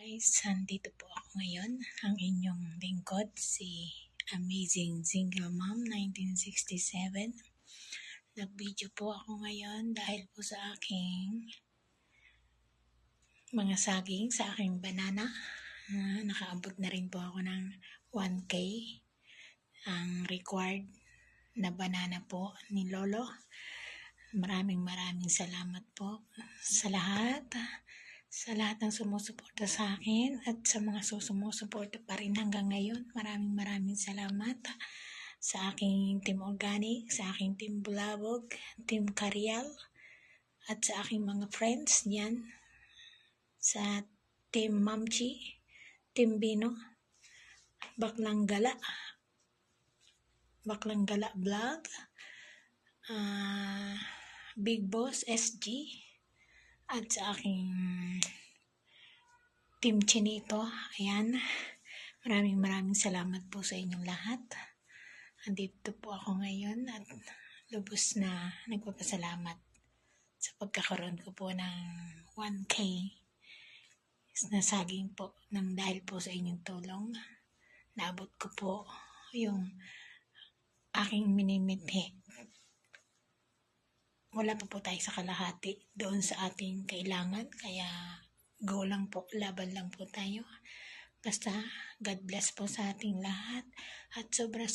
guys, nandito po ako ngayon, ang inyong lingkod, si Amazing Single Mom 1967. Nag-video po ako ngayon dahil po sa aking mga saging, sa aking banana. Nakaabot na rin po ako ng 1K, ang required na banana po ni Lolo. Maraming salamat po sa lahat ng sumusuporta sa akin at sa mga sumusuporta pa rin hanggang ngayon. Maraming salamat sa aking Team Organic, sa aking Team Bulabog, Team Carial, at sa aking mga friends diyan sa Team Mamchi, Team Bino, Baklang Gala Vlog, Big Boss SG, at sa aking Team Chinito. Ayan, maraming salamat po sa inyong lahat. Andito po ako ngayon at lubos na nagpapasalamat sa pagkakaroon ko po ng 1K na saging po ng dahil po sa inyong tulong. Naabot ko po yung aking minimithi. Wala pa po tayo sa kalahati doon sa ating kailangan, kaya go lang po, laban lang po tayo. Basta God bless po sa ating lahat at sobra